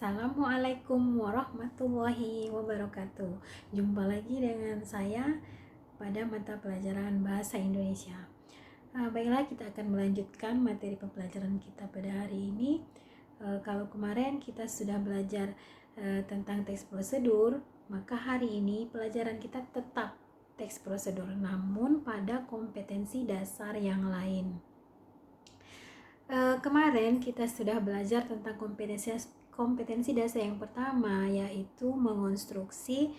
Assalamualaikum warahmatullahi wabarakatuh. Jumpa lagi dengan saya pada mata pelajaran Bahasa Indonesia. Baiklah, kita akan melanjutkan materi pembelajaran kita pada hari ini. Kalau kemarin kita sudah belajar tentang teks prosedur, maka hari ini pelajaran kita tetap teks prosedur, namun pada kompetensi dasar yang lain. Kemarin kita sudah belajar tentang kompetensi dasar yang pertama, yaitu mengonstruksi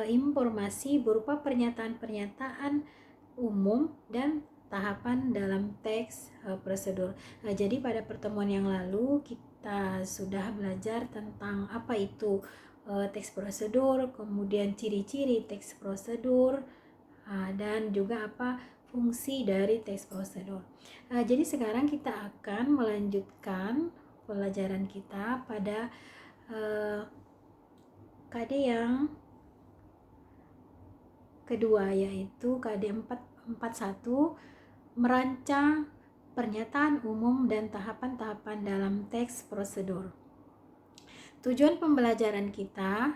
informasi berupa pernyataan-pernyataan umum dan tahapan dalam teks prosedur. Jadi pada pertemuan yang lalu kita sudah belajar tentang apa itu teks prosedur, kemudian ciri-ciri teks prosedur, dan juga apa fungsi dari teks prosedur. Jadi sekarang kita akan melanjutkan pelajaran kita pada KD yang kedua, yaitu KD 41, merancang pernyataan umum dan tahapan-tahapan dalam teks prosedur. Tujuan pembelajaran kita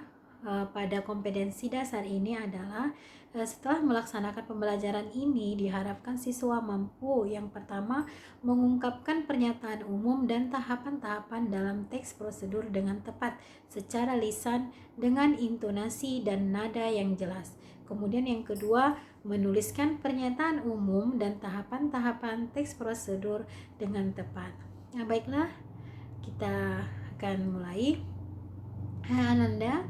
pada kompetensi dasar ini adalah setelah melaksanakan pembelajaran ini diharapkan siswa mampu yang pertama mengungkapkan pernyataan umum dan tahapan-tahapan dalam teks prosedur dengan tepat secara lisan dengan intonasi dan nada yang jelas. Kemudian yang kedua, menuliskan pernyataan umum dan tahapan-tahapan teks prosedur dengan tepat. Nah, baiklah, kita akan mulai. Ananda,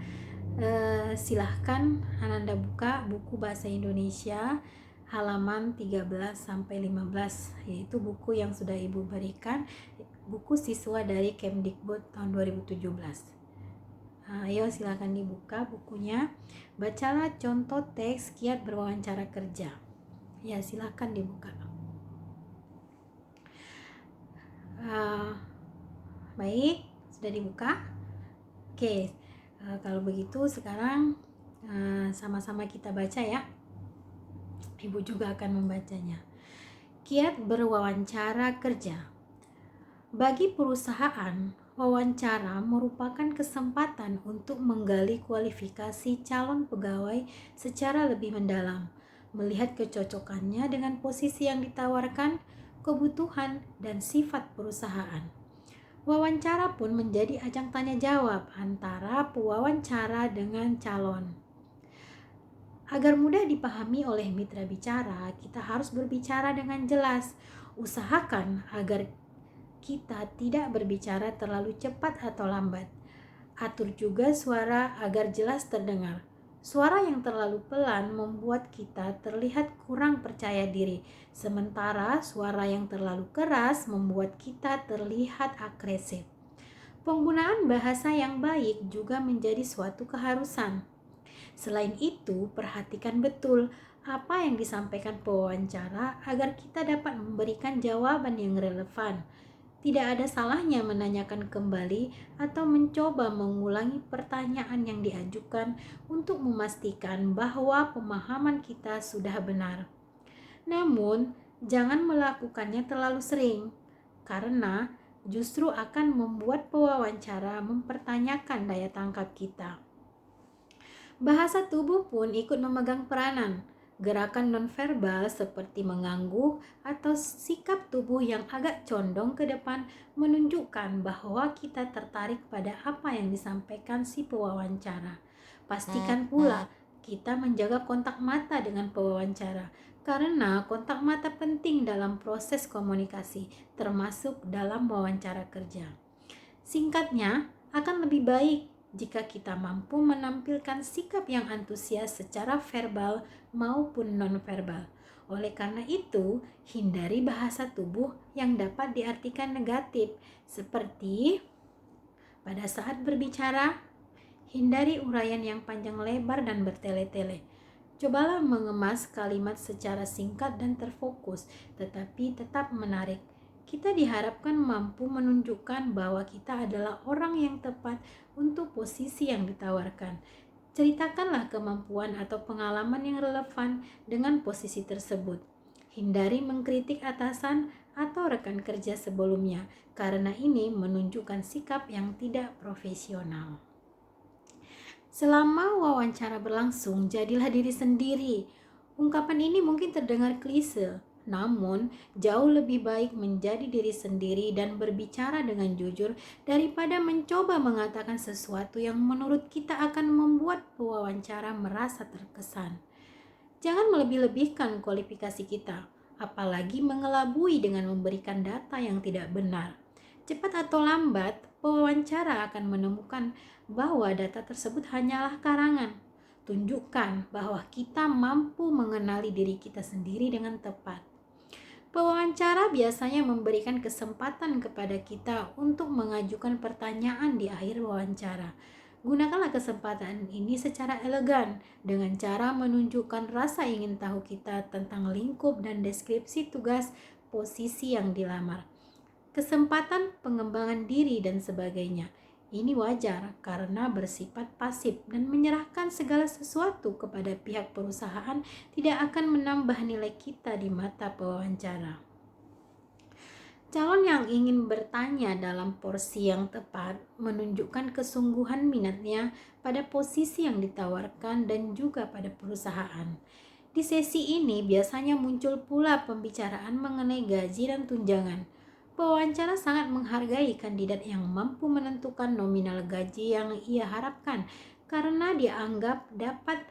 silahkan Ananda buka buku Bahasa Indonesia halaman 13 sampai 15, yaitu buku yang sudah Ibu berikan, buku siswa dari Kemdikbud tahun 2017. Ayo silahkan dibuka bukunya. Bacalah contoh teks kiat berwawancara kerja. Ya, silahkan dibuka. Baik, sudah dibuka? Oke, kalau begitu sekarang sama-sama kita baca ya. Ibu juga akan membacanya. Kiat berwawancara kerja. Bagi perusahaan, wawancara merupakan kesempatan untuk menggali kualifikasi calon pegawai secara lebih mendalam, melihat kecocokannya dengan posisi yang ditawarkan, kebutuhan, dan sifat perusahaan. Wawancara pun menjadi ajang tanya jawab antara pewawancara dengan calon. Agar mudah dipahami oleh mitra bicara, kita harus berbicara dengan jelas. Usahakan agar kita tidak berbicara terlalu cepat atau lambat. Atur juga suara agar jelas terdengar. Suara yang terlalu pelan membuat kita terlihat kurang percaya diri, sementara suara yang terlalu keras membuat kita terlihat agresif. Penggunaan bahasa yang baik juga menjadi suatu keharusan. Selain itu, perhatikan betul apa yang disampaikan pewawancara agar kita dapat memberikan jawaban yang relevan. Tidak ada salahnya menanyakan kembali atau mencoba mengulangi pertanyaan yang diajukan untuk memastikan bahwa pemahaman kita sudah benar. Namun, jangan melakukannya terlalu sering, karena justru akan membuat pewawancara mempertanyakan daya tangkap kita. Bahasa tubuh pun ikut memegang peranan. Gerakan nonverbal seperti mengangguk atau sikap tubuh yang agak condong ke depan menunjukkan bahwa kita tertarik pada apa yang disampaikan si pewawancara. Pastikan pula kita menjaga kontak mata dengan pewawancara, karena kontak mata penting dalam proses komunikasi, termasuk dalam wawancara kerja. Singkatnya, akan lebih baik jika kita mampu menampilkan sikap yang antusias secara verbal maupun nonverbal. Oleh karena itu, hindari bahasa tubuh yang dapat diartikan negatif, seperti pada saat berbicara, hindari uraian yang panjang lebar dan bertele-tele. Cobalah mengemas kalimat secara singkat dan terfokus, tetapi tetap menarik. Kita diharapkan mampu menunjukkan bahwa kita adalah orang yang tepat untuk posisi yang ditawarkan. Ceritakanlah kemampuan atau pengalaman yang relevan dengan posisi tersebut. Hindari mengkritik atasan atau rekan kerja sebelumnya, karena ini menunjukkan sikap yang tidak profesional. Selama wawancara berlangsung, jadilah diri sendiri. Ungkapan ini mungkin terdengar klise, namun jauh lebih baik menjadi diri sendiri dan berbicara dengan jujur daripada mencoba mengatakan sesuatu yang menurut kita akan membuat pewawancara merasa terkesan. Jangan melebih-lebihkan kualifikasi kita, apalagi mengelabui dengan memberikan data yang tidak benar. Cepat atau lambat, pewawancara akan menemukan bahwa data tersebut hanyalah karangan. Tunjukkan bahwa kita mampu mengenali diri kita sendiri dengan tepat. Pewawancara biasanya memberikan kesempatan kepada kita untuk mengajukan pertanyaan di akhir wawancara. Gunakanlah kesempatan ini secara elegan dengan cara menunjukkan rasa ingin tahu kita tentang lingkup dan deskripsi tugas posisi yang dilamar, kesempatan pengembangan diri dan sebagainya. Ini wajar karena bersifat pasif dan menyerahkan segala sesuatu kepada pihak perusahaan tidak akan menambah nilai kita di mata pewawancara. Calon yang ingin bertanya dalam porsi yang tepat menunjukkan kesungguhan minatnya pada posisi yang ditawarkan dan juga pada perusahaan. Di sesi ini biasanya muncul pula pembicaraan mengenai gaji dan tunjangan. Pewawancara sangat menghargai kandidat yang mampu menentukan nominal gaji yang ia harapkan karena dianggap dapat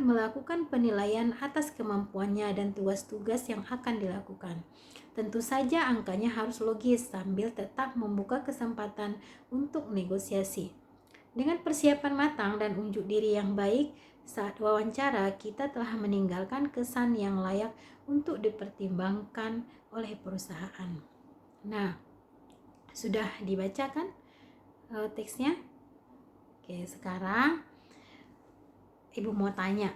melakukan penilaian atas kemampuannya dan tugas-tugas yang akan dilakukan. Tentu saja angkanya harus logis sambil tetap membuka kesempatan untuk negosiasi. Dengan persiapan matang dan unjuk diri yang baik, saat wawancara kita telah meninggalkan kesan yang layak untuk dipertimbangkan oleh perusahaan. Nah, sudah dibacakan teksnya? Oke, sekarang Ibu mau tanya,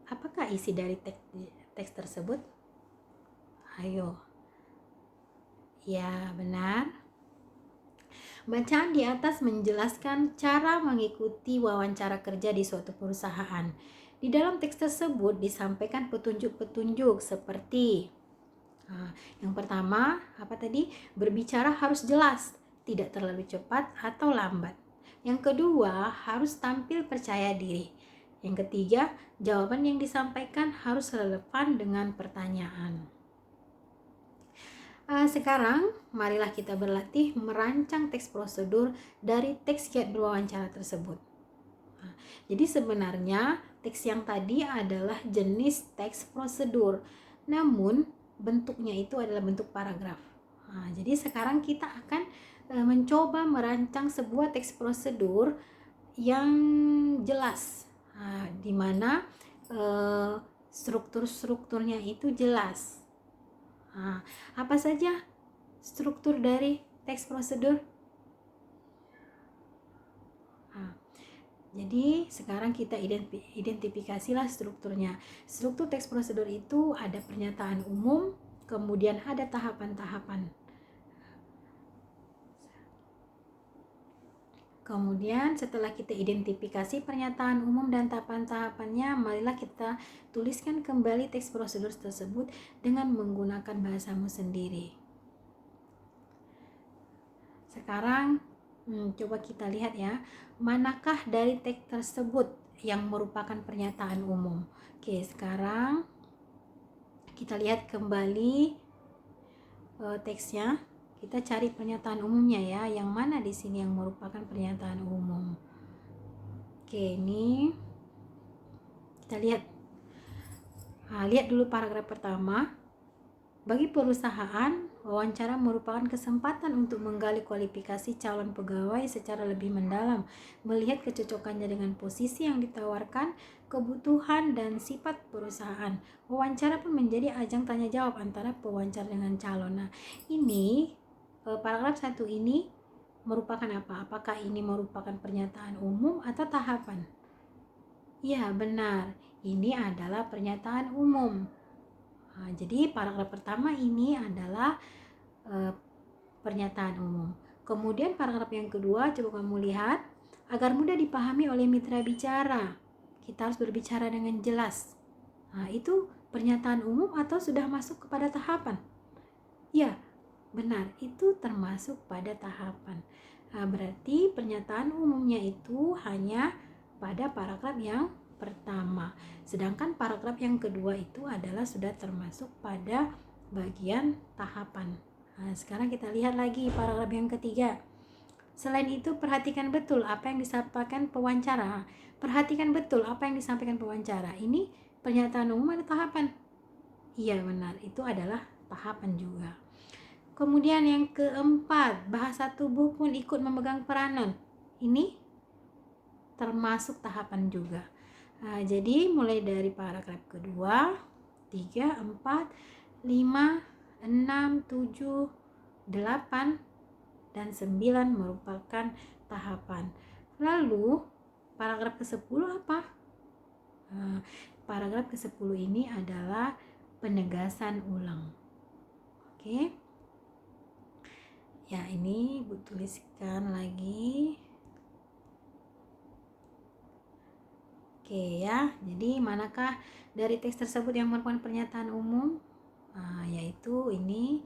apakah isi dari teks tersebut? Ayo. Ya, benar. Bacaan di atas menjelaskan cara mengikuti wawancara kerja di suatu perusahaan. Di dalam teks tersebut disampaikan petunjuk-petunjuk seperti yang pertama, apa tadi? Berbicara harus jelas, tidak terlalu cepat atau lambat. Yang kedua, harus tampil percaya diri. Yang ketiga, jawaban yang disampaikan harus relevan dengan pertanyaan. Sekarang, marilah kita berlatih merancang teks prosedur dari teks kiat berwawancara tersebut. Jadi sebenarnya teks yang tadi adalah jenis teks prosedur, namun bentuknya itu adalah bentuk paragraf. Jadi sekarang kita akan mencoba merancang sebuah teks prosedur yang jelas, di mana struktur-strukturnya itu jelas. Apa saja struktur dari teks prosedur? Jadi sekarang kita identifikasilah strukturnya. Struktur teks prosedur itu ada pernyataan umum, kemudian ada tahapan-tahapan. Kemudian setelah kita identifikasi pernyataan umum dan tahapan-tahapannya, marilah kita tuliskan kembali teks prosedur tersebut dengan menggunakan bahasamu sendiri. Sekarang coba kita lihat ya, manakah dari teks tersebut yang merupakan pernyataan umum. Oke, sekarang kita lihat kembali teksnya. Kita cari pernyataan umumnya ya, yang mana di sini yang merupakan pernyataan umum. Oke, ini kita lihat. Lihat dulu paragraf pertama. Bagi perusahaan, wawancara merupakan kesempatan untuk menggali kualifikasi calon pegawai secara lebih mendalam, melihat kecocokannya dengan posisi yang ditawarkan, kebutuhan dan sifat perusahaan. Wawancara pun menjadi ajang tanya jawab antara pewawancara dengan calon. Nah, ini paragraf 1 ini merupakan apa? Apakah ini merupakan pernyataan umum atau tahapan? Ya, benar. Ini adalah pernyataan umum. Jadi paragraf pertama ini adalah pernyataan umum. Kemudian paragraf yang kedua, coba kamu lihat, agar mudah dipahami oleh mitra bicara, kita harus berbicara dengan jelas. Itu pernyataan umum atau sudah masuk kepada tahapan? Ya, benar, itu termasuk pada tahapan. Berarti pernyataan umumnya itu hanya pada paragraf yang pertama. Sedangkan paragraf yang kedua itu adalah sudah termasuk pada bagian tahapan. Sekarang kita lihat lagi paragraf yang ketiga. Selain itu, perhatikan betul apa yang disampaikan pewawancara. Perhatikan betul apa yang disampaikan pewawancara. Ini pernyataan umum ada tahapan? Iya, benar, itu adalah tahapan juga. Kemudian yang keempat, bahasa tubuh pun ikut memegang peranan. Ini termasuk tahapan juga. Jadi mulai dari paragraf kedua, 3, 4, 5, 6, 7, 8, dan 9 merupakan tahapan. Lalu paragraf ke-10 apa? Paragraf ke-10 ini adalah penegasan ulang. Oke. Ya, ini Bu tuliskan lagi. Oke ya, jadi manakah dari teks tersebut yang merupakan pernyataan umum? Yaitu ini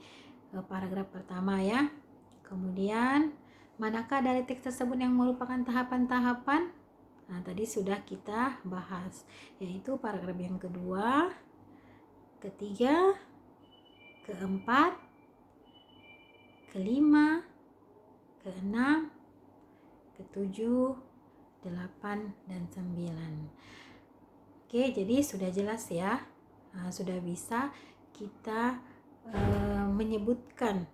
paragraf pertama ya. Kemudian manakah dari teks tersebut yang merupakan tahapan-tahapan? Tadi sudah kita bahas, yaitu paragraf yang kedua, ketiga, keempat, kelima, keenam, ketujuh, 8, dan 9. Oke, jadi sudah jelas ya. Sudah bisa kita menyebutkan.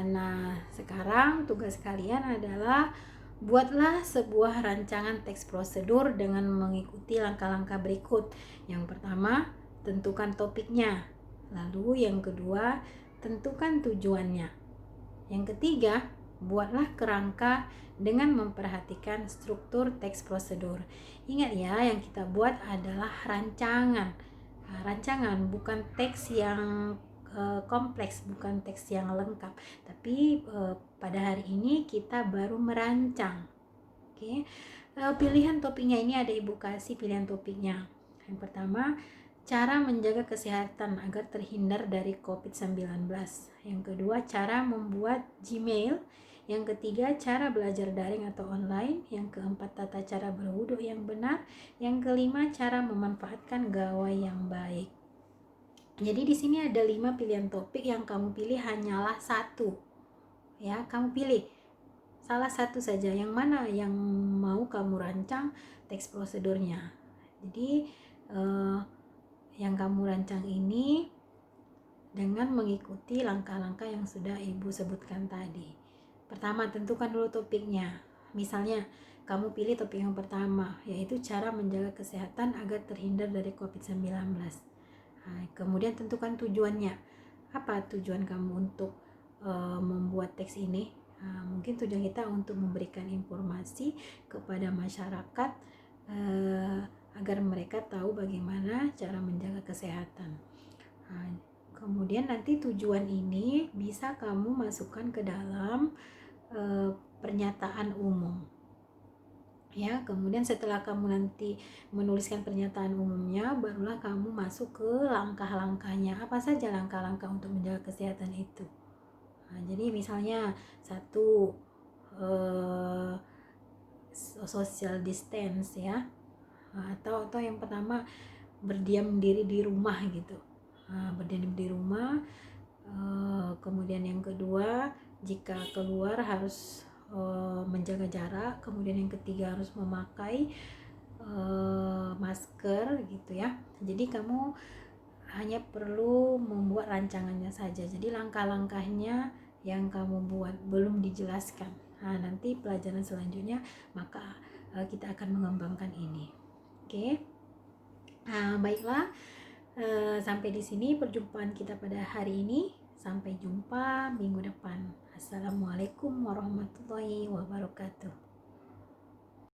Nah, sekarang tugas kalian adalah buatlah sebuah rancangan teks prosedur dengan mengikuti langkah-langkah berikut. Yang pertama, tentukan topiknya. Lalu yang kedua, tentukan tujuannya. Yang ketiga, buatlah kerangka dengan memperhatikan struktur teks prosedur. Ingat ya, yang kita buat adalah rancangan. Rancangan bukan teks yang kompleks, bukan teks yang lengkap. Tapi pada hari ini kita baru merancang. Oke. Pilihan topiknya ini ada Ibu kasih pilihan topiknya. Yang pertama, cara menjaga kesehatan agar terhindar dari COVID-19. Yang kedua, cara membuat Gmail. Yang ketiga, cara belajar daring atau online. Yang keempat, tata cara berwudu yang benar. Yang kelima, cara memanfaatkan gawai yang baik. Jadi di sini ada 5 pilihan topik, yang kamu pilih hanyalah satu. Ya, kamu pilih salah satu saja, yang mana yang mau kamu rancang teks prosedurnya. Jadi yang kamu rancang ini dengan mengikuti langkah-langkah yang sudah Ibu sebutkan tadi. Pertama, tentukan dulu topiknya. Misalnya, kamu pilih topik yang pertama, yaitu cara menjaga kesehatan agar terhindar dari COVID-19. Kemudian tentukan tujuannya. Apa tujuan kamu untuk membuat teks ini? Mungkin tujuan kita untuk memberikan informasi kepada masyarakat agar mereka tahu bagaimana cara menjaga kesehatan. Kemudian nanti tujuan ini bisa kamu masukkan ke dalam pernyataan umum. Ya, kemudian setelah kamu nanti menuliskan pernyataan umumnya, barulah kamu masuk ke langkah-langkahnya. Apa saja langkah-langkah untuk menjaga kesehatan itu? Jadi misalnya satu, social distance ya, atau yang pertama berdiam diri di rumah gitu. Berdiam di rumah. Kemudian yang kedua, jika keluar harus menjaga jarak. Kemudian yang ketiga harus memakai masker gitu ya. Jadi kamu hanya perlu membuat rancangannya saja. Jadi langkah-langkahnya yang kamu buat belum dijelaskan. Nanti pelajaran selanjutnya maka kita akan mengembangkan ini. Oke. Baiklah. Sampai di sini perjumpaan kita pada hari ini. Sampai jumpa minggu depan. Assalamualaikum warahmatullahi wabarakatuh.